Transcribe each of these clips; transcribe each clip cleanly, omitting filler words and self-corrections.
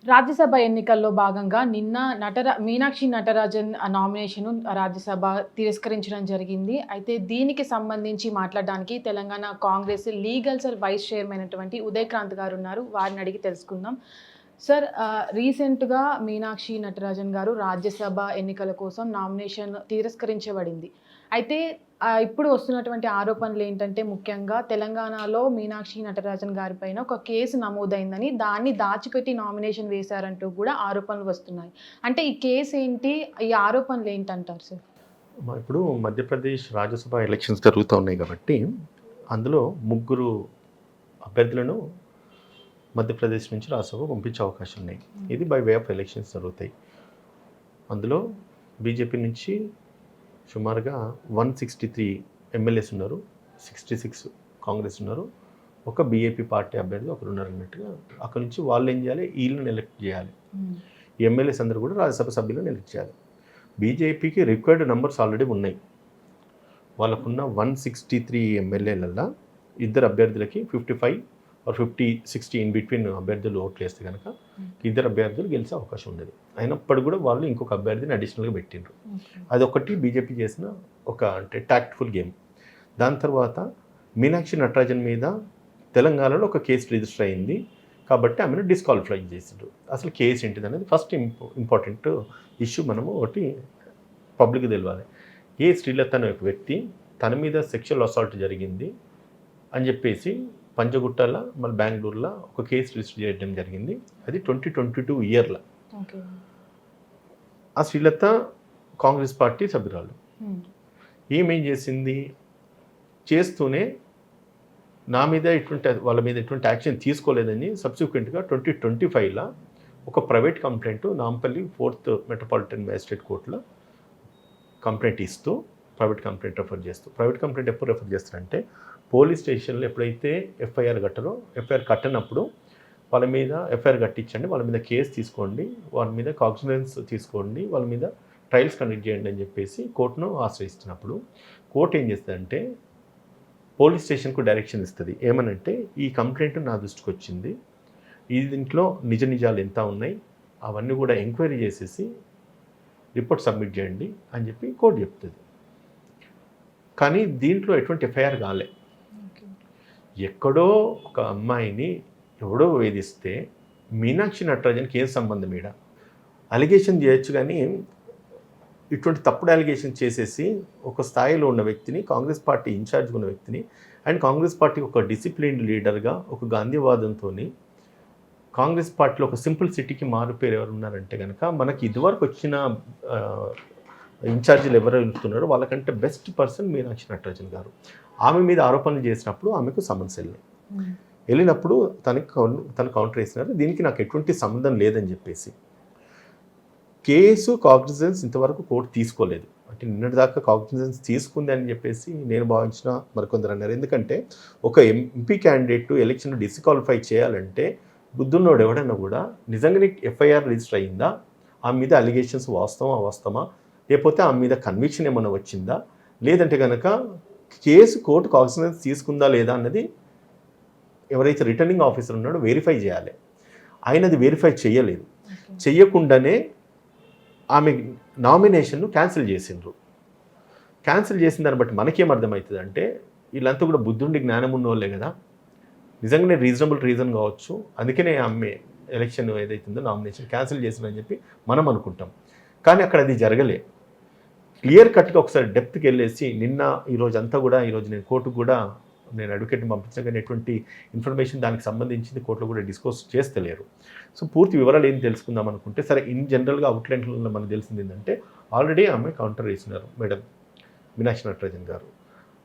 రాజ్యసభ ఎన్నికల్లో భాగంగా నిన్న మీనాక్షి నటరాజన్ నామినేషను రాజ్యసభ తిరస్కరించడం జరిగింది. అయితే దీనికి సంబంధించి మాట్లాడడానికి Telangana Congress legal cell vice chairman అయినటువంటి ఉదయ్ క్రాంత్ గారు ఉన్నారు. వారిని అడిగి తెలుసుకుందాం. సార్, రీసెంట్‌గా మీనాక్షి నటరాజన్ గారు రాజ్యసభ ఎన్నికల కోసం నామినేషన్ తిరస్కరించబడింది. అయితే ఇప్పుడు వస్తున్నటువంటి ఆరోపణలేంటంటే ముఖ్యంగా తెలంగాణలో మీనాక్షి నటరాజన్ గారి పైన ఒక కేసు నమోదైందని, దాన్ని దాచిపెట్టి నామినేషన్ వేశారంటూ కూడా ఆరోపణలు వస్తున్నాయి. అంటే ఈ కేసేంటి? ఈ ఆరోపణలేంటంటారు సార్? ఇప్పుడు మధ్యప్రదేశ్ రాజ్యసభ ఎలక్షన్స్ జరుగుతూ ఉన్నాయి కాబట్టి అందులో ముగ్గురు అభ్యర్థులను మధ్యప్రదేశ్ నుంచి రాజ్యసభ పంపించే అవకాశం ఉన్నాయి. ఇది బై వే ఆఫ్ ఎలక్షన్స్ జరుగుతాయి. అందులో బీజేపీ నుంచి సుమారుగా 163 ఎమ్మెల్యేస్ ఉన్నారు, 66 కాంగ్రెస్ ఉన్నారు, ఒక బీఏపీ పార్టీ అభ్యర్థి ఒకరు ఉన్నారు అన్నట్టుగా. అక్కడ నుంచి వాళ్ళు ఏం చేయాలి, వీళ్ళని ఎలక్ట్ చేయాలి. ఈ ఎమ్మెల్యేస్ అందరూ కూడా రాజ్యసభ సభ్యులను ఎలక్ట్ చేయాలి. బీజేపీకి రిక్వైర్డ్ నంబర్స్ ఆల్రెడీ ఉన్నాయి. వాళ్ళకున్న 163 ఎమ్మెల్యేలల్లో ఇద్దరు అభ్యర్థులకి 55 ఆర్ 50-60 ఇన్ బిట్వీన్ అభ్యర్థులు ఓట్లు వేస్తే కనుక ఇద్దరు అభ్యర్థులు గెలిచే అవకాశం ఉండదు. అయినప్పటికీ కూడా వాళ్ళు ఇంకొక అభ్యర్థిని అడిషనల్గా పెట్టిండ్రు. అదొకటి బీజేపీ చేసిన ఒక అంటే టాక్ట్ఫుల్ గేమ్. దాని తర్వాత మీనాక్షి నటరాజన్ మీద తెలంగాణలో ఒక కేసు రిజిస్టర్ అయింది కాబట్టి ఆమెను డిస్క్వాలిఫై చేసిండ్రు. అసలు కేసు ఏంటిది అనేది ఫస్ట్ ఇంపార్టెంట్ ఇష్యూ మనము ఒకటి పబ్లిక్ తెలియాలి. ఏ శ్రీలత అనే ఒక వ్యక్తి తన మీద సెక్షువల్ అసాల్ట్ జరిగింది అని చెప్పేసి పంజగుట్టలో మళ్ళీ బెంగళూరులో ఒక కేసు రిజిస్టర్ చేయడం జరిగింది. అది 2022 ఇయర్లో. ఆ శ్రీలత కాంగ్రెస్ పార్టీ సభ్యురాలు. ఏమేం చేసింది, చేస్తూనే నా మీద వాళ్ళ మీద ఎటువంటి యాక్షన్ తీసుకోలేదని సబ్సిక్వెంట్గా 2025లో ఒక private complaint Nampally 4th metropolitan magistrate కోర్టులో కంప్లైంట్ ఇస్తూ ప్రైవేట్ కంప్లైంట్ రెఫర్ చేస్తూ, ప్రైవేట్ కంప్లైంట్ ఎప్పుడు రెఫర్ చేస్తారంటే పోలీస్ స్టేషన్లో ఎప్పుడైతే ఎఫ్ఐఆర్ కట్టరో, ఎఫ్ఐఆర్ కట్టనప్పుడు వాళ్ళ మీద ఎఫ్ఐఆర్ కట్టించండి, వాళ్ళ మీద కేసు తీసుకోండి, వాళ్ళ మీద కాగ్నిజెన్స్ తీసుకోండి, వాళ్ళ మీద ట్రయల్స్ కండక్ట్ చేయండి అని చెప్పేసి కోర్టును ఆశ్రయిస్తున్నప్పుడు కోర్టు ఏం చేస్తుందంటే పోలీస్ స్టేషన్కు డైరెక్షన్ ఇస్తుంది. ఏమనంటే ఈ కంప్లైంట్ నా దృష్టికి వచ్చింది, ఈ దీంట్లో నిజ నిజాలు ఎంత ఉన్నాయి అవన్నీ కూడా ఎంక్వైరీ చేసేసి రిపోర్ట్ సబ్మిట్ చేయండి అని చెప్పి కోర్టు చెప్తుంది. కానీ దీంట్లో ఎటువంటి ఎఫ్ఐఆర్ కాలే. ఎక్కడో ఒక అమ్మాయిని ఎవడో వేధిస్తే మీనాక్షి నటరాజన్కి ఏం సంబంధం? ఈడ అలిగేషన్ చేయొచ్చు, కానీ ఇటువంటి తప్పుడు అలిగేషన్ చేసేసి ఒక స్థాయిలో ఉన్న వ్యక్తిని, కాంగ్రెస్ పార్టీ ఇన్ఛార్జ్గా ఉన్న వ్యక్తిని, అండ్ కాంగ్రెస్ పార్టీకి ఒక డిసిప్లిన్డ్ లీడర్గా, ఒక గాంధీవాదంతో కాంగ్రెస్ పార్టీలో ఒక సింపుల్ సిటీకి మారుపేరు ఎవరు ఉన్నారంటే కనుక మనకి ఇదివరకు వచ్చిన ఇన్ఛార్జీలు ఎవరు వెళ్తున్నారో వాళ్ళకంటే బెస్ట్ పర్సన్ మీనాక్షి నటరాజన్ గారు. ఆమె మీద ఆరోపణలు చేసినప్పుడు ఆమెకు సమన్స్ వెళ్ళినప్పుడు తను కౌంటర్ వేసినారు, దీనికి నాకు ఎటువంటి సంబంధం లేదని చెప్పేసి. కేసు కాగ్నిజెన్స్ ఇంతవరకు కోర్టు తీసుకోలేదు. అంటే నిన్నటిదాకా కాగ్నిజెన్స్ తీసుకుంది అని చెప్పేసి నేను భావించిన మరికొందరు అన్నారు. ఎందుకంటే ఒక ఎంపీ క్యాండిడేట్ ఎలక్షన్ డిస్క్వాలిఫై చేయాలంటే బుద్ధున్నోడు ఎవడన్నా కూడా నిజంగానే ఎఫ్ఐఆర్ రిజిస్టర్ అయిందా, ఆమె మీద అలిగేషన్స్ వాస్తవమా, లేకపోతే ఆమె మీద కన్విక్షన్ ఏమైనా వచ్చిందా, లేదంటే కనుక కేసు కోర్టు కాగ్నిజెన్స్ తీసుకుందా లేదా అన్నది ఎవరైతే రిటర్నింగ్ ఆఫీసర్ ఉన్నాడో వెరిఫై చేయాలి. ఆయన అది వెరిఫై చేయలేదు. చెయ్యకుండానే ఆమె నామినేషన్ను క్యాన్సిల్ చేసిండ్రు. క్యాన్సిల్ చేసిన దాన్ని బట్టి మనకేం అర్థమవుతుంది అంటే వీళ్ళంతా కూడా బుద్ధుండి జ్ఞానం ఉన్న వాళ్ళే కదా, నిజంగానే రీజనబుల్ రీజన్ కావచ్చు, అందుకనే ఆమె ఎలక్షన్ ఏదైతుందో నామినేషన్ క్యాన్సిల్ చేసిందని చెప్పి మనం అనుకుంటాం. కానీ అక్కడ అది జరగలే. క్లియర్ కట్గా ఒకసారి డెప్త్కి వెళ్ళేసి నిన్న ఈరోజు అంతా కూడా, ఈరోజు నేను కోర్టుకు కూడా నేను అడ్వకేట్ని పంపించిన కానీ ఎటువంటి ఇన్ఫర్మేషన్ దానికి సంబంధించింది కోర్టులో కూడా డిస్కస్ చేస్తలేరు. సో పూర్తి వివరాలు ఏం తెలుసుకుందాం అనుకుంటే, సరే ఇన్ జనరల్గా అవుట్లైన్లో మనకు తెలిసింది ఏంటంటే ఆల్రెడీ ఆమె కౌంటర్ వేసినారు మేడం మీనాక్షి నటరాజన్ గారు.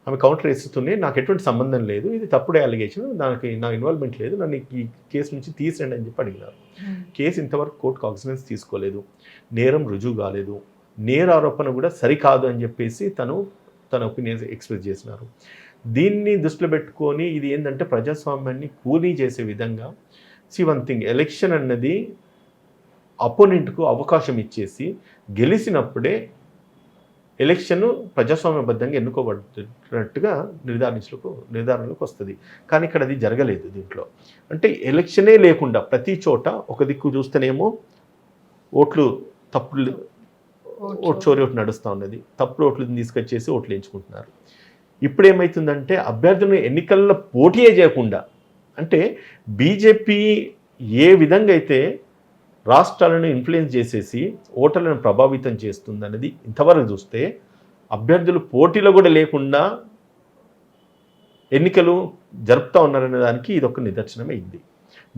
ఆమె కౌంటర్ వేస్తూనే నాకు ఎటువంటి సంబంధం లేదు, ఇది తప్పుడే అలిగేషన్, దానికి నా ఇన్వాల్వ్మెంట్ లేదు, నన్ను ఈ కేసు నుంచి తీసేయండి అని చెప్పి అడిగినారు. కేసు ఇంతవరకు కోర్టు కాగ్నిజెన్స్ తీసుకోలేదు, నేరం రుజువు కాలేదు, నేర ఆరోపణ కూడా సరికాదు అని చెప్పేసి తన ఒపీనియన్స్ ఎక్స్ప్రెస్ చేసినారు. దీన్ని దృష్టిలో పెట్టుకొని ఇది ఏంటంటే ప్రజాస్వామ్యాన్ని కూలీ చేసే విధంగా వన్ థింగ్, ఎలక్షన్ అన్నది అపోనెంట్కు అవకాశం ఇచ్చేసి గెలిచినప్పుడే ఎలక్షన్ ప్రజాస్వామ్యబద్ధంగా ఎన్నుకోబడుతున్నట్టుగా నిర్ధారణలోకి వస్తుంది. కానీ ఇక్కడ అది జరగలేదు. దీంట్లో అంటే ఎలక్షనే లేకుండా ప్రతి చోట ఒక దిక్కు చూస్తేనేమో ఓట్లు తప్పుడు ఓటు చోరీ ఒకటి నడుస్తూ ఉన్నది, తప్పుడు ఓట్లు తీసుకొచ్చేసి ఓట్లు వేయించుకుంటున్నారు. ఇప్పుడు ఏమవుతుందంటే అభ్యర్థులను ఎన్నికల్లో పోటీయే చేయకుండా, అంటే బీజేపీ ఏ విధంగా అయితే రాష్ట్రాలను ఇన్ఫ్లుయెన్స్ చేసేసి ఓటర్లను ప్రభావితం చేస్తుందనేది ఇంతవరకు చూస్తే, అభ్యర్థులు పోటీలో కూడా లేకుండా ఎన్నికలు జరుపుతూ ఉన్నారనే దానికి ఇది ఒక నిదర్శనమే. ఇది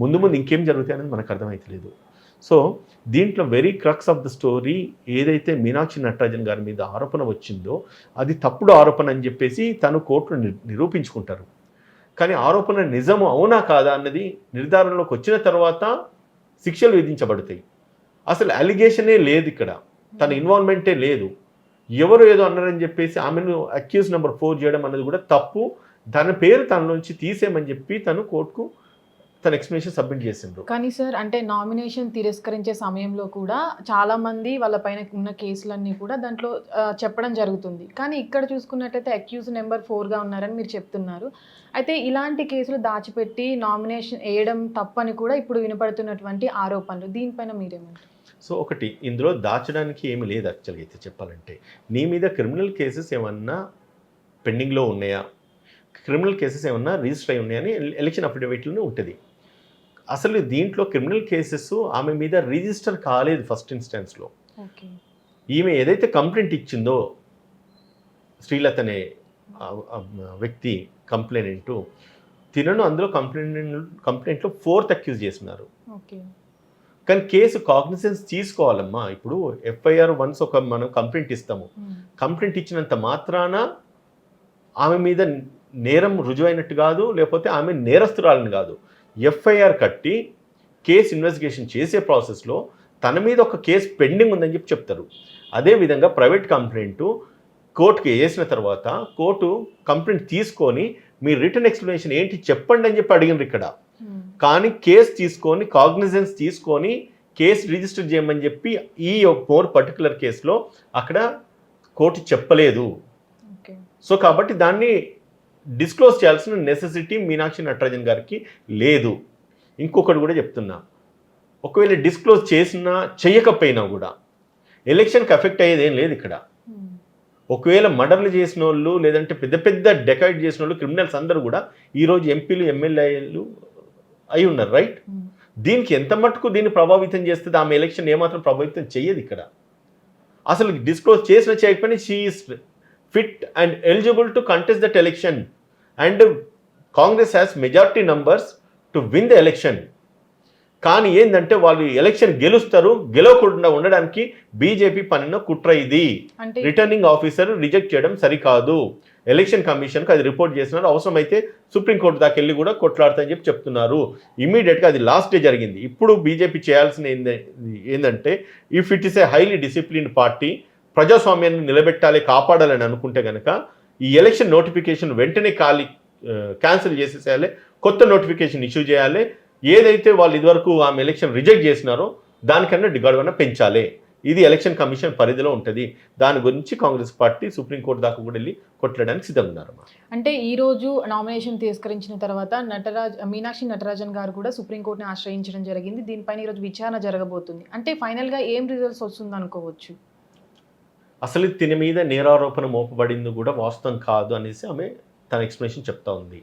ముందు ముందు ఇంకేం జరుగుతాయి అనేది మనకు అర్థమవుతలేదు. సో దీంట్లో very crux of the story ఏదైతే మీనాక్షి నటరాజన్ గారి మీద ఆరోపణ వచ్చిందో అది తప్పుడు ఆరోపణ అని చెప్పేసి తను కోర్టులో నిరూపించుకుంటారు. కానీ ఆరోపణ నిజము అవునా కాదా అన్నది నిర్ధారణలోకి వచ్చిన తర్వాత శిక్షలు విధించబడతాయి. అసలు అలిగేషనే లేదు, ఇక్కడ తన ఇన్వాల్వ్మెంటే లేదు. ఎవరు ఏదో అన్నారని చెప్పేసి ఆమెను అక్యూజ్ నెంబర్ 4 చేయడం అన్నది కూడా తప్పు. తన పేరు తన నుంచి తీసేయమని చెప్పి తను కోర్టుకు తన ఎక్స్ప్లెనేషన్ సబ్మిట్ చేసిండ్రు. కానీ సార్ అంటే నామినేషన్ తిరస్కరించే సమయంలో కూడా చాలా మంది వాళ్ళ పైన ఉన్న కేసులన్నీ కూడా దాంట్లో చెప్పడం జరుగుతుంది. కానీ ఇక్కడ చూసుకున్నట్లయితే అక్యూజ్ నెంబర్ 4గా ఉన్నారని మీరు చెప్తున్నారు. అయితే ఇలాంటి కేసులు దాచిపెట్టి నామినేషన్ వేయడం తప్పని కూడా ఇప్పుడు వినపడుతున్నటువంటి ఆరోపణలు, దీనిపైన మీరేమంటారు? సో ఒకటి, ఇందులో దాచడానికి ఏమీ లేదు. యాక్చువల్గా అయితే చెప్పాలంటే నీ మీద క్రిమినల్ కేసెస్ ఏమన్నా పెండింగ్లో ఉన్నాయా, క్రిమినల్ కేసెస్ ఏమన్నా రిజిస్టర్ అయి ఉన్నాయని ఎలక్షన్ అఫిడవిట్లోనే ఉంటుంది. అసలు దీంట్లో క్రిమినల్ కేసెస్ ఆమె మీద రిజిస్టర్ కాలేదు ఫస్ట్ ఇన్స్టెన్స్లో. ఈమె ఏదైతే కంప్లైంట్ ఇచ్చిందో శ్రీలత అనే వ్యక్తి కంప్లైంట్ తినను అందులో కంప్లైంట్లో 4th అక్యూజ్ చేస్తున్నారు. కానీ కేసు కాగ్నిసెన్స్ తీసుకోవాలమ్మా. ఇప్పుడు ఎఫ్ఐఆర్ వన్స్ మనం కంప్లైంట్ ఇస్తాము, కంప్లైంట్ ఇచ్చినంత మాత్రాన ఆమె మీద నేరం రుజువైనట్టు కాదు, లేకపోతే ఆమె నేరస్తురాలని కాదు. ఎఫ్ఐఆర్ కట్టి కేసు ఇన్వెస్టిగేషన్ చేసే ప్రాసెస్లో తన మీద ఒక కేసు పెండింగ్ ఉందని చెప్పి చెప్తారు. అదేవిధంగా ప్రైవేట్ కంప్లైంట్ కోర్టుకి వేసిన తర్వాత కోర్టు కంప్లైంట్ తీసుకొని మీ రిటర్న్ ఎక్స్ప్లెనేషన్ ఏంటి చెప్పండి అని చెప్పి అడిగినారు ఇక్కడ. కానీ కేసు తీసుకొని కాగ్నిజెన్స్ తీసుకొని కేసు రిజిస్టర్ చేయమని చెప్పి ఈ మోర్ పర్టికులర్ కేసులో అక్కడ కోర్టు చెప్పలేదు. సో కాబట్టి దాన్ని డిస్క్లోజ్ చేయాల్సిన నెసెసిటీ మీనాక్షి నటరాజన్ గారికి లేదు. ఇంకొకటి కూడా చెప్తున్నా, ఒకవేళ డిస్క్లోజ్ చేసినా చేయకపోయినా కూడా ఎలక్షన్కి ఎఫెక్ట్ అయ్యేది ఏం లేదు ఇక్కడ. ఒకవేళ మర్డర్లు చేసిన వాళ్ళు లేదంటే పెద్ద పెద్ద డెకాయిడ్ చేసిన వాళ్ళు క్రిమినల్స్ అందరూ కూడా ఈరోజు ఎంపీలు ఎమ్మెల్యేలు అయి ఉన్నారు, రైట్? దీనికి ఎంత మటుకు దీన్ని ప్రభావితం చేస్తుంది? ఆమె ఎలక్షన్ ఏమాత్రం ప్రభావితం చెయ్యదు ఇక్కడ. అసలు డిస్క్లోజ్ చేసినా చేయకపోయినా she is fit and eligible to contest that election and Congress has majority numbers to win the election. కానీ ఏంటంటే వాళ్ళు ఎలక్షన్ గెలుస్తారు, గెలవకుండా ఉండడానికి బీజేపీ పనిన కుట్ర ఇది. రిటర్నింగ్ ఆఫీసర్ రిజెక్ట్ చేయడం సరికాదు. ఎలక్షన్ కమిషన్కి అది రిపోర్ట్ చేస్తున్నారు. అవసరమైతే సుప్రీంకోర్టు దాకా వెళ్ళి కూడా కొట్లాడతాయని చెప్పి చెప్తున్నారు. ఇమీడియట్గా అది లాస్ట్ డే జరిగింది. ఇప్పుడు బీజేపీ చేయాల్సిన ఏంటంటే if it is a highly disciplined party, ప్రజాస్వామ్యాన్ని నిలబెట్టాలి కాపాడాలని అనుకుంటే కనుక ఈ ఎలక్షన్ నోటిఫికేషన్ వెంటనే క్యాన్సిల్ చేసేసేయాలి, కొత్త నోటిఫికేషన్ ఇష్యూ చేయాలి. ఏదైతే వాళ్ళు ఇదివరకు ఆమె ఎలక్షన్ రిజెక్ట్ చేసినారో దానికన్నా గడువన పెంచాలి. ఇది ఎలక్షన్ కమిషన్ పరిధిలో ఉంటుంది. దాని గురించి కాంగ్రెస్ పార్టీ సుప్రీంకోర్టు దాకా కూడా వెళ్ళి కొట్టడానికి సిద్ధంగా ఉన్నారు. అంటే ఈ రోజు నామినేషన్ తిరస్కరించిన తర్వాత మీనాక్షి నటరాజన్ గారు కూడా సుప్రీంకోర్టుని ఆశ్రయించడం జరిగింది. దీనిపైన ఈరోజు విచారణ జరగబోతుంది. అంటే ఫైనల్గా ఏం రిజల్ట్స్ వస్తుంది అనుకోవచ్చు? అసలు తిన మీద నేరారోపణ మోపబడింది కూడా వాస్తవం కాదు అనేసి ఆమె తన ఎక్స్ప్లెనేషన్ చెప్తా ఉంది.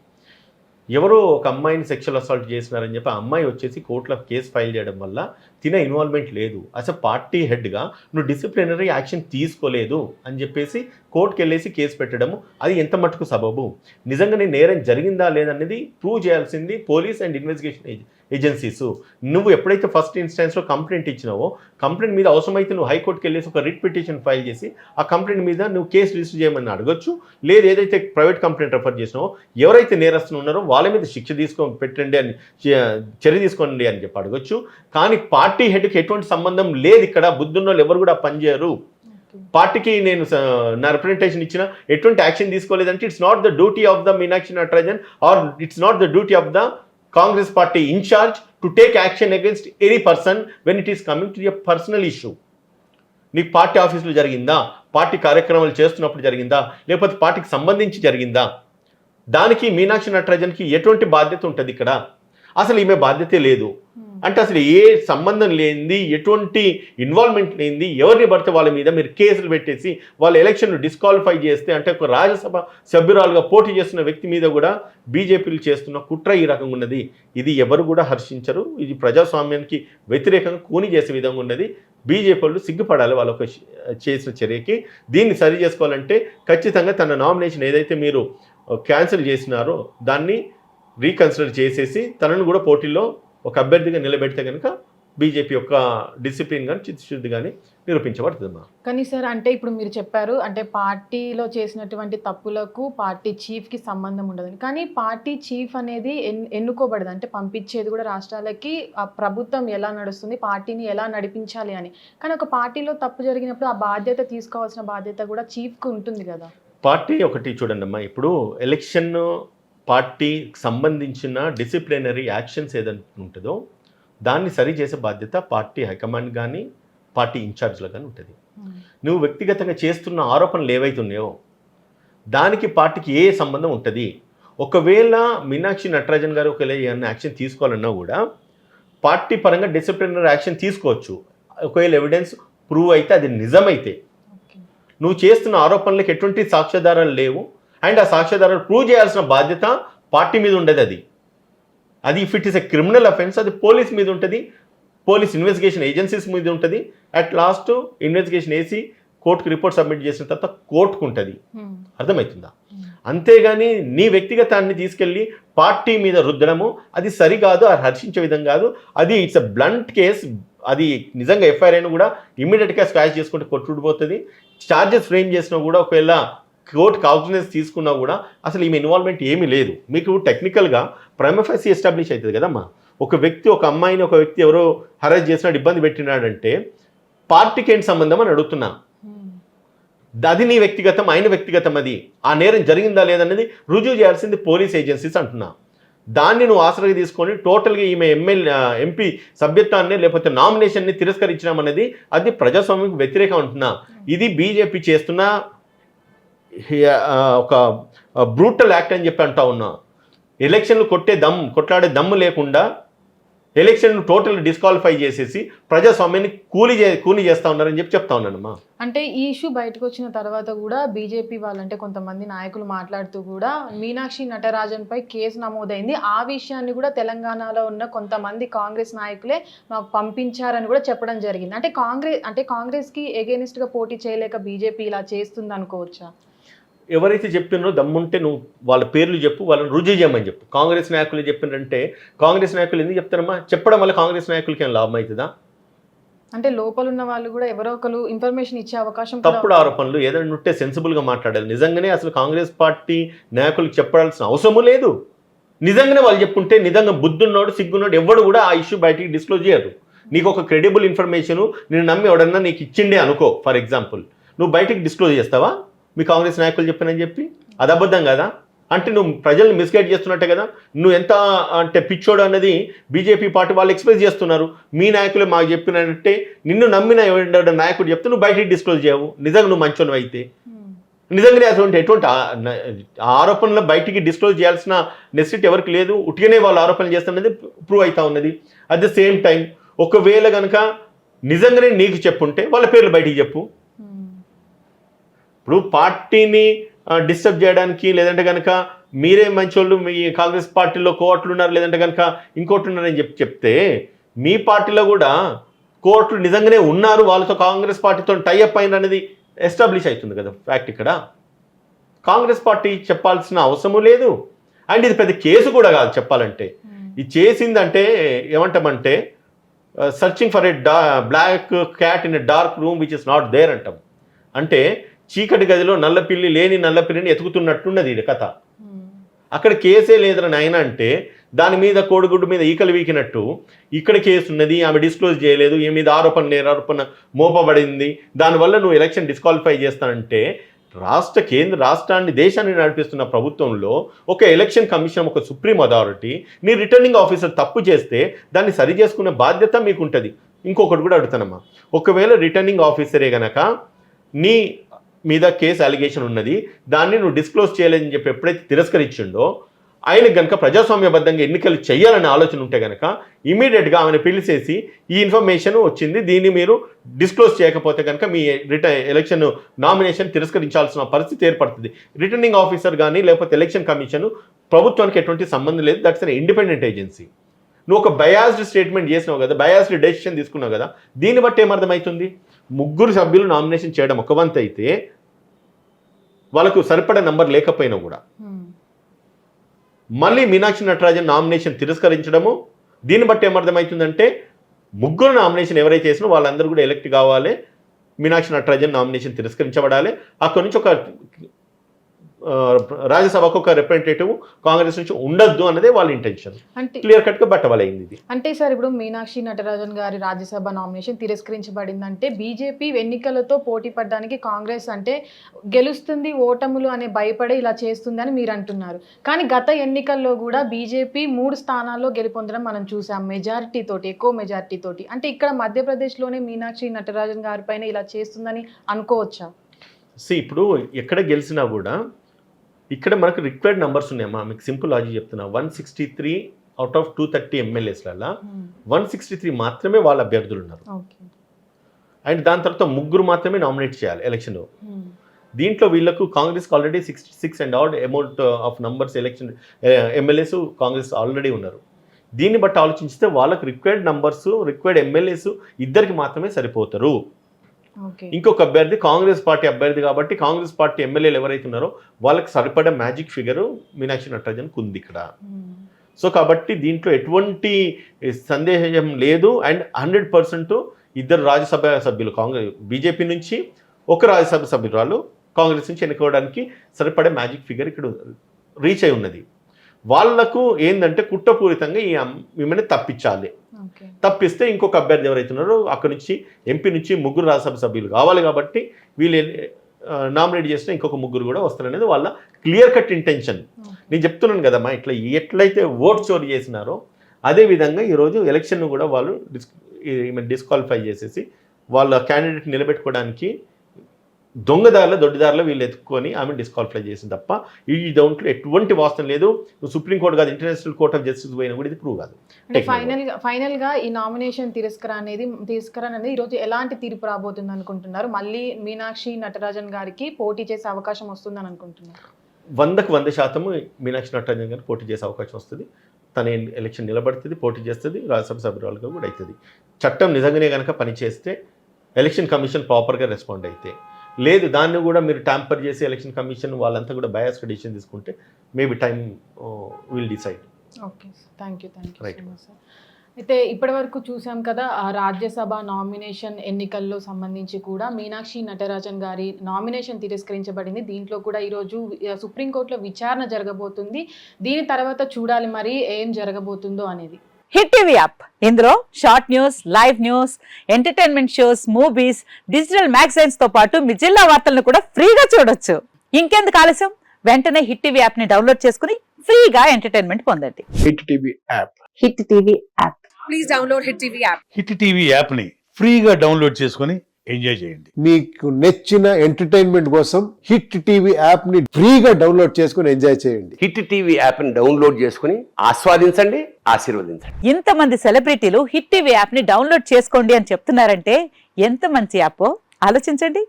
ఎవరో ఒక అమ్మాయిని సెక్షువల్ అసాల్ట్ చేసినారని చెప్పి ఆ అమ్మాయి వచ్చేసి కోర్టులో కేసు ఫైల్ చేయడం వల్ల తిన ఇన్వాల్వ్మెంట్ లేదు. అసలు పార్టీ హెడ్గా నువ్వు డిసిప్లినరీ యాక్షన్ తీసుకోలేదు అని చెప్పేసి కోర్టుకు వెళ్ళేసి కేసు పెట్టడము అది ఎంత మటుకు సబబు? నిజంగానే నేరం జరిగిందా లేదనేది ప్రూవ్ చేయాల్సింది పోలీస్ అండ్ ఇన్వెస్టిగేషన్ ఏజెన్సీస్. నువ్వు ఎప్పుడైతే ఫస్ట్ ఇన్స్టెన్స్లో కంప్లైంట్ ఇచ్చినావో కంప్లైంట్ మీద అవసరమైతే నువ్వు హైకోర్టుకి వెళ్ళేసి ఒక రిట్ పిటిషన్ ఫైల్ చేసి ఆ కంప్లైంట్ మీద నువ్వు కేసు రిజిస్టర్ చేయమని అడగొచ్చు. లేదు ఏదైతే ప్రైవేట్ కంప్లైంట్ రెఫర్ చేసినావో ఎవరైతే నేరస్తులు ఉన్నారో వాళ్ళ మీద శిక్ష పెట్టండి అని చర్య తీసుకోండి అని చెప్పి అడగొచ్చు. కానీ పార్టీ హెడ్కి ఎటువంటి సంబంధం లేదు ఇక్కడ. బుద్ధున్న వాళ్ళు ఎవరు కూడా పనిచేయరు. పార్టీకి నేను నా రిప్రజెంటేషన్ ఇచ్చిన ఎటువంటి యాక్షన్ తీసుకోలేదంటే it's not the duty of the Meenakshi Natarajan or it's not the duty of the Congress party in charge to take action against any person when it is coming to a personal issue. నీకు party ఆఫీసులో జరిగిందా, party కార్యక్రమాలు చేస్తున్నప్పుడు జరిగిందా, లేకపోతే పార్టీకి సంబంధించి జరిగిందా? దానికి మీనాక్షి నటరాజన్కి ఎటువంటి బాధ్యత ఉంటుంది ఇక్కడ? అసలు ఈమె బాధ్యతే లేదు. అంటే అసలు ఏ సంబంధం లేనిది, ఎటువంటి ఇన్వాల్వ్మెంట్ లేనిది, ఎవరిని పడితే వాళ్ళ మీద మీరు కేసులు పెట్టేసి వాళ్ళ ఎలక్షన్ డిస్క్వాలిఫై చేస్తే, అంటే ఒక రాజ్యసభ సభ్యురాలుగా పోటీ చేస్తున్న వ్యక్తి మీద కూడా బీజేపీలు చేస్తున్న కుట్ర ఈ రకంగా ఉన్నది. ఇది ఎవరు కూడా హర్షించరు. ఇది ప్రజాస్వామ్యానికి వ్యతిరేకంగా కూని చేసే విధంగా ఉన్నది. బీజేపీ వాళ్ళు సిగ్గుపడాలి వాళ్ళ ఒక చేసిన చర్యకి. దీన్ని సరి చేసుకోవాలంటే ఖచ్చితంగా తన నామినేషన్ ఏదైతే మీరు క్యాన్సిల్ చేసినారో దాన్ని రీకన్సిడర్ చేసేసి తనను కూడా పోటీలో ఒక అభ్యర్థిగా నిలబెడితే కనుక బీజేపీ యొక్క డిసిప్లిన్ కానీ చిత్తశుద్ధి కానీ నిరూపించబడుతుందమ్మా. కానీ సార్, అంటే ఇప్పుడు మీరు చెప్పారు అంటే పార్టీలో చేసినటువంటి తప్పులకు పార్టీ చీఫ్కి సంబంధం ఉండదని. కానీ పార్టీ చీఫ్ అనేది ఎన్నుకోబడదు, అంటే పంపించేది కూడా రాష్ట్రాలకి ఆ ప్రభుత్వం ఎలా నడుస్తుంది, పార్టీని ఎలా నడిపించాలి అని. కానీ ఒక పార్టీలో తప్పు జరిగినప్పుడు ఆ బాధ్యత తీసుకోవాల్సిన బాధ్యత కూడా చీఫ్కి ఉంటుంది కదా. పార్టీ ఒకటి చూడండి అమ్మా, ఇప్పుడు ఎలక్షన్ పార్టీకి సంబంధించిన డిసిప్లినరీ యాక్షన్స్ ఏదైతే ఉంటుందో దాన్ని సరి చేసే బాధ్యత పార్టీ హైకమాండ్ కానీ పార్టీ ఇన్ఛార్జ్లో కానీ ఉంటుంది. నువ్వు వ్యక్తిగతంగా చేస్తున్న ఆరోపణలు ఏవైతున్నాయో దానికి పార్టీకి ఏ సంబంధం ఉంటుంది? ఒకవేళ మీనాక్షి నటరాజన్ గారు ఒకవేళ ఏమన్నా యాక్షన్ తీసుకోవాలన్నా కూడా పార్టీ పరంగా డిసిప్లినరీ యాక్షన్ తీసుకోవచ్చు, ఒకవేళ ఎవిడెన్స్ ప్రూవ్ అయితే, అది నిజమైతే. నువ్వు చేస్తున్న ఆరోపణలకు ఎటువంటి సాక్ష్యాధారాలు లేవు అండ్ ఆ సాక్ష్యాధారాలు ప్రూవ్ చేయాల్సిన బాధ్యత పార్టీ మీద ఉండదు. అది if it is a criminal offence అది పోలీస్ మీద ఉంటుంది, పోలీస్ ఇన్వెస్టిగేషన్ ఏజెన్సీస్ మీద ఉంటుంది. అట్ లాస్ట్ ఇన్వెస్టిగేషన్ వేసి కోర్టుకు రిపోర్ట్ సబ్మిట్ చేసిన తర్వాత కోర్టుకు ఉంటుంది. అర్థమవుతుందా? అంతేగాని నీ వ్యక్తిగతాన్ని తీసుకెళ్ళి పార్టీ మీద రుద్దడము అది సరికాదు, అది హర్షించే విధం కాదు. అది ఇట్స్ ఎ బ్లంట్ కేస్. అది నిజంగా ఎఫ్ఐఆర్ అయినా కూడా ఇమ్మీడియట్గా స్క్వాష్ చేసుకుంటే కొట్టుడిపోతుంది. ఛార్జెస్ ఫ్రేమ్ చేసినా కూడా ఒకవేళ కోర్టు కాగ్నిజెన్స్ తీసుకున్నా కూడా అసలు ఈమె ఇన్వాల్వ్మెంట్ ఏమీ లేదు. మీకు టెక్నికల్గా ప్రైమా ఫేసి ఎస్టాబ్లిష్ అవుతుంది కదమ్మా. ఒక వ్యక్తి ఒక అమ్మాయిని ఒక వ్యక్తి ఎవరో హరాస్ చేసినాడు, ఇబ్బంది పెట్టినాడంటే పార్టీకి ఏంటి సంబంధం అని అడుగుతున్నా. అది నీ వ్యక్తిగతం, ఆయన వ్యక్తిగతం. అది ఆ నేరం జరిగిందా లేదనేది రుజువు చేయాల్సింది పోలీస్ ఏజెన్సీస్ అంటున్నా. దాన్ని నువ్వు ఆసరాగా తీసుకొని టోటల్గా ఈమె ఎంపీ సభ్యత్వాన్ని లేకపోతే నామినేషన్ని తిరస్కరించడం అనేది అది ప్రజాస్వామ్యం వ్యతిరేకం అంటున్నా. ఇది బీజేపీ చేస్తున్న ఒక బ్రూటల్ యాక్ట్ అని చెప్పి అంటా ఉన్నా. ఎలక్షన్లు కొట్లాడే దమ్ము లేకుండా ఎలక్షన్లు టోటల్ డిస్క్వాలిఫై చేసేసి ప్రజాస్వామ్యాన్ని కూలి చేస్తా ఉన్నారని చెప్తా ఉన్నానమ్మా. అంటే ఈ ఇష్యూ బయటకు వచ్చిన తర్వాత కూడా బీజేపీ వాళ్ళంటే కొంతమంది నాయకులు మాట్లాడుతూ కూడా మీనాక్షి నటరాజన్ పై కేసు నమోదైంది, ఆ విషయాన్ని కూడా తెలంగాణలో ఉన్న కొంతమంది కాంగ్రెస్ నాయకులే మాకు పంపించారని కూడా చెప్పడం జరిగింది. అంటే కాంగ్రెస్కి ఎగెనిస్ట్గా పోటీ చేయలేక బీజేపీ ఇలా చేస్తుంది అనుకోవచ్చా? ఎవరైతే చెప్పినారో దమ్ముంటే నువ్వు వాళ్ళ పేర్లు చెప్పు, వాళ్ళని రుజువు చేయమని చెప్పు. కాంగ్రెస్ నాయకులు చెప్పినారంటే కాంగ్రెస్ నాయకులు ఎందుకు చెప్తారమ్మా? చెప్పడం వల్ల కాంగ్రెస్ నాయకులకి ఏం లాభం అవుతుందా? అంటే లోపల ఉన్న వాళ్ళు కూడా ఎవరో ఒకరు ఇన్ఫర్మేషన్ ఇచ్చే అవకాశం. తప్పుడు ఆరోపణలు ఏదైనా ఉంటే సెన్సిబుల్గా మాట్లాడాలి. నిజంగానే అసలు కాంగ్రెస్ పార్టీ నాయకులకు చెప్పాల్సిన అవసరము లేదు. నిజంగానే వాళ్ళు చెప్పుంటే, నిజంగా బుద్ధున్నోడు సిగ్గున్నోడు ఎవడు కూడా ఆ ఇష్యూ బయటికి డిస్క్లోజ్ చేయరు. నీకు ఒక క్రెడిబుల్ ఇన్ఫర్మేషన్ నేను నమ్మి ఎవడన్నా నీకు ఇచ్చిండే అనుకో, ఫర్ ఎగ్జాంపుల్, నువ్వు బయటికి డిస్క్లోజ్ చేస్తావా? మీ కాంగ్రెస్ నాయకులు చెప్పినని చెప్పి అది అబద్ధం కదా? అంటే నువ్వు ప్రజల్ని మిస్గైడ్ చేస్తున్నట్టే కదా. నువ్వు ఎంత అంటే పిచ్చోడు అన్నది బీజేపీ పార్టీ వాళ్ళు ఎక్స్ప్రెస్ చేస్తున్నారు. మీ నాయకులు మాకు చెప్పినంటే నిన్ను నమ్మిన నాయకుడు చెప్తే నువ్వు బయటికి డిస్క్లోజ్ చేయవు. నిజంగా నువ్వు మంచోను అయితే నిజంగానే ఎటువంటి ఆరోపణలు బయటికి డిస్క్లోజ్ చేయాల్సిన నెసిటీ ఎవరికి లేదు. ఉట్టిగానే వాళ్ళు ఆరోపణలు చేస్తున్నది ప్రూవ్ అవుతా ఉన్నది. అట్ ద సేమ్ టైం ఒకవేళ కనుక నిజంగానే నీకు చెప్పుంటే వాళ్ళ పేర్లు బయటికి చెప్పు. ఇప్పుడు పార్టీని డిస్టర్బ్ చేయడానికి లేదంటే కనుక మీరే మంచోళ్ళు మీ కాంగ్రెస్ పార్టీలో కోర్టులు ఉన్నారు లేదంటే కనుక ఇంకోటి ఉన్నారని చెప్తే మీ పార్టీలో కూడా కోర్టులు నిజంగానే ఉన్నారు, వాళ్ళతో కాంగ్రెస్ పార్టీతో టైఅప్ అయిన అనేది ఎస్టాబ్లిష్ అవుతుంది కదా ఫ్యాక్ట్. ఇక్కడ కాంగ్రెస్ పార్టీ చెప్పాల్సిన అవసరము లేదు. అండ్ ఇది పెద్ద కేసు కూడా కాదు చెప్పాలంటే. ఇది చేసిందంటే ఏమంటామంటే searching for a black cat in a dark room which is not there అంటాం. అంటే చీకటి గదిలో నల్లపిల్లి లేని నల్లపిల్లిని ఎతుకుతున్నట్టున్నది ఇది కథ. అక్కడ కేసే లేదని ఆయన అంటే దాని మీద కోడిగుడ్డు మీద ఈకలు వీకినట్టు ఇక్కడ కేసు ఉన్నది, ఆమె డిస్క్లోజ్ చేయలేదు, ఈ మీద ఆరోపణ మోపబడింది, దానివల్ల నువ్వు ఎలక్షన్ డిస్క్వాలిఫై చేస్తానంటే రాష్ట్రాన్ని దేశాన్ని నడిపిస్తున్న ప్రభుత్వంలో ఒక ఎలక్షన్ కమిషన్ ఒక సుప్రీం అథారిటీ, నీ రిటర్నింగ్ ఆఫీసర్ తప్పు చేస్తే దాన్ని సరి చేసుకునే బాధ్యత మీకు ఉంటుంది. ఇంకొకటి కూడా అడుగుతానమ్మా, ఒకవేళ రిటర్నింగ్ ఆఫీసరే గనక నీ మీద కేసు అలిగేషన్ ఉన్నది, దాన్ని నువ్వు డిస్క్లోజ్ చేయలేదని చెప్పి ఎప్పుడైతే తిరస్కరించిండో, ఆయనకు కనుక ప్రజాస్వామ్యబద్ధంగా ఎన్నికలు చేయాలనే ఆలోచన ఉంటే కనుక ఇమీడియట్గా ఆమెను పిలిచేసి ఈ ఇన్ఫర్మేషన్ వచ్చింది, దీన్ని మీరు డిస్క్లోజ్ చేయకపోతే కనుక మీ ఎలక్షన్ నామినేషన్ తిరస్కరించాల్సిన పరిస్థితి ఏర్పడుతుంది. రిటర్నింగ్ ఆఫీసర్ కానీ లేకపోతే ఎలక్షన్ కమిషన్ ప్రభుత్వానికి ఎటువంటి సంబంధం లేదు, దట్స్ అన్ ఇండిపెండెంట్ ఏజెన్సీ. నువ్వు ఒక బయాస్డ్ స్టేట్మెంట్ చేసినావు కదా, బయాస్డ్ డెసిషన్ తీసుకున్నావు కదా, దీన్ని బట్టి ఏమర్థమవుతుంది? 3 సభ్యులు నామినేషన్ చేయడం ఒక వంతు అయితే వాళ్ళకు సరిపడే నంబర్ లేకపోయినా కూడా మళ్ళీ మీనాక్షి నటరాజన్ నామినేషన్ తిరస్కరించడము, దీన్ని బట్టి ఏమర్థమవుతుందంటే 3 నామినేషన్ ఎవరైతే చేసినా వాళ్ళందరూ కూడా ఎలక్ట్ కావాలి, మీనాక్షి నటరాజన్ నామినేషన్ తిరస్కరించబడాలి, అక్కడి నుంచి ఒక రాజ్యసభకు ఒక రిప్రజెంటేటివ్ కాంగ్రెస్ నుంచి ఉండొద్దు అన్నదే వాళ్ళ ఇంటెన్షన్. అంటే క్లియర్ కట్గా బట్టవలైంది ఇది. అంటే సార్ ఇప్పుడు మీనాక్షి నటరాజన్ గారి రాజ్యసభ నామినేషన్ తిరస్కరించబడిందంటే బీజేపీ ఎన్నికలతో పోటీ పడడానికి కాంగ్రెస్ అంటే గెలుస్తుంది ఓటములు అనే భయపడే ఇలా చేస్తుంది అని మీరు అంటున్నారు. కానీ గత ఎన్నికల్లో కూడా బీజేపీ 3 స్థానాల్లో గెలుపొందడం మనం చూసాం, మెజారిటీ తోటి, ఎక్కువ మెజారిటీ తోటి. అంటే ఇక్కడ మధ్యప్రదేశ్లోనే మీనాక్షి నటరాజన్ గారి పైన ఇలా చేస్తుందని అనుకోవచ్చా? ఇప్పుడు ఎక్కడ గెలిచినా కూడా ఇక్కడ మనకు రిక్వైర్డ్ నెంబర్స్ ఉన్నాయమ్మా. మీకు సింపుల్ లాజిక్ చెప్తున్నా, 163 అవుట్ ఆఫ్ 230 ఎమ్మెల్యేస్లలో 163 మాత్రమే వాళ్ళ అభ్యర్థులు ఉన్నారు. అండ్ దాని తర్వాత 3 మాత్రమే నామినేట్ చేయాలి ఎలక్షన్లో. దీంట్లో వీళ్ళకు కాంగ్రెస్కి already 66 and odd amount of numbers election MLAs Congress already ఉన్నారు. దీన్ని బట్టి ఆలోచిస్తే వాళ్ళకి రిక్వైర్డ్ నంబర్స్, రిక్వైర్డ్ ఎమ్మెల్యేస్ 2 మాత్రమే సరిపోతారు. ఇంకొక అభ్యర్థి కాంగ్రెస్ పార్టీ అభ్యర్థి కాబట్టి కాంగ్రెస్ పార్టీ ఎమ్మెల్యేలు ఎవరైతే ఉన్నారో వాళ్ళకి సరిపడే మ్యాజిక్ ఫిగరు మీనాక్షి నటరాజన్కు ఉంది ఇక్కడ. సో కాబట్టి దీంట్లో ఎటువంటి సందేహం లేదు. అండ్ 100% 2 రాజ్యసభ సభ్యులు కాంగ్రెస్ బీజేపీ నుంచి, 1 రాజ్యసభ సభ్యురాలు కాంగ్రెస్ నుంచి ఎన్నుకోవడానికి సరిపడే మ్యాజిక్ ఫిగర్ ఇక్కడ రీచ్ అయి ఉన్నది. వాళ్లకు ఏంటంటే కుట్రపూరితంగా ఈమెను తప్పించాలి. తప్పిస్తే ఇంకొక అభ్యర్థి ఎవరైతున్నారో అక్కడి నుంచి ఎంపీ నుంచి 3 రాజ్యసభ సభ్యులు కావాలి కాబట్టి వీళ్ళు నామినేట్ చేసిన ఇంకొక 3 కూడా వస్తారనేది వాళ్ళ క్లియర్ కట్ ఇంటెన్షన్. నేను చెప్తున్నాను కదమ్మా, ఇట్లా ఎట్లయితే ఓట్ చోరీ చేసినారో అదేవిధంగా ఈరోజు ఎలక్షన్ కూడా వాళ్ళు డిస్క్వాలిఫై చేసేసి వాళ్ళ క్యాండిడేట్ నిలబెట్టుకోవడానికి దొడ్డిదారులు వీళ్ళు ఎత్తుకొని ఆమె డిస్క్వాలిఫై చేసింది తప్ప ఈ దాంట్లో ఎటువంటి వాస్తవం లేదు. సుప్రీంకోర్టు కాదు, ఇంటర్నేషనల్ కోర్ట్ ఆఫ్ జస్టిస్ పోయినా కూడా ఇది ప్రూవ్ కాదు. అంటే ఫైనల్ గా ఈ నామినేషన్ తిరస్కరణ అనేది ఈరోజు ఎలాంటి తీర్పు రాబోతుంది అనుకుంటున్నారు? మళ్ళీ మీనాక్షి నటరాజన్ గారికి పోటీ చేసే అవకాశం వస్తుందని అనుకుంటున్నారు? 100% మీనాక్షి నటరాజన్ గారికి పోటీ చేసే అవకాశం వస్తుంది. తన ఎలక్షన్ నిలబడుతుంది, పోటీ చేస్తుంది, రాజ్యసభ సభ్యురాలుగా కూడా అవుతుంది. చట్టం నిజంగానే కనుక పనిచేస్తే, ఎలక్షన్ కమిషన్ ప్రాపర్గా రెస్పాండ్ అయితే, లేదు దాన్ని కూడా మీరు ట్యాంపర్ చేసి ఎలక్షన్ కమిషన్ వాళ్ళంతా కూడా బయాస్డ్ డిసిషన్ తీసుకుంటే maybe time will decide. Okay, thank you right sir. అయితే ఇప్పటి వరకు చూసాం కదా, ఆ రాజ్యసభ నామినేషన్ ఎన్నికల్లో సంబంధించి కూడా మీనాక్షి నటరాజన్ గారి నామినేషన్ తిరస్కరించబడింది. దీంట్లో కూడా ఈరోజు సుప్రీంకోర్టులో విచారణ జరగబోతుంది. దీని తర్వాత చూడాలి మరి ఏం జరగబోతుందో అనేది. హిట్ టీవీ యాప్, ఇందులో short news, live news, entertainment shows, movies, digital magazines తో పాటు మీ జిల్లా వార్తలను కూడా ఫ్రీగా చూడొచ్చు. ఇంకెందుకు ఆలస్యం, వెంటనే హిట్ టీవీ యాప్ ని డౌన్లోడ్ చేసుకుని ఫ్రీగా ఎంటర్టైన్మెంట్ పొందండి. Hit TV app. Hit TV app. Please download hit TV app. Hit TV app ని ఫ్రీగా డౌన్లోడ్ చేసుకుని ఎంజాయ్ చేయండి. మీకు నచ్చిన ఎంటర్టైన్మెంట్ కోసం హిట్ టీవీ యాప్ ని ఫ్రీగా డౌన్లోడ్ చేసుకుని ఎంజాయ్ చేయండి. హిట్ టీవీ యాప్ ని డౌన్లోడ్ చేసుకుని ఆస్వాదించండి, ఆశీర్వదించండి. ఇంతమంది సెలబ్రిటీలు హిట్ టీవీ యాప్ ని డౌన్లోడ్ చేసుకోండి అని చెప్తున్నారంటే ఎంత మంచి యాప్ ఆలోచించండి.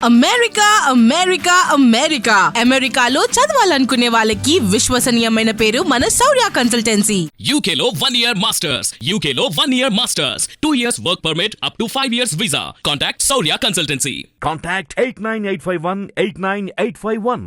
అమెరికా అమెరికా అమెరికా అమెరికాలో చదవాలనుకునే వాళ్ళకి విశ్వసనీయమైన పేరు మన శౌర్య కన్సల్టెన్సీ. UK లో 1 year masters, UK లో 1 year masters, 2 years work permit up to 5 years visa. Contact Saurya Consultancy. Contact 89851 89851.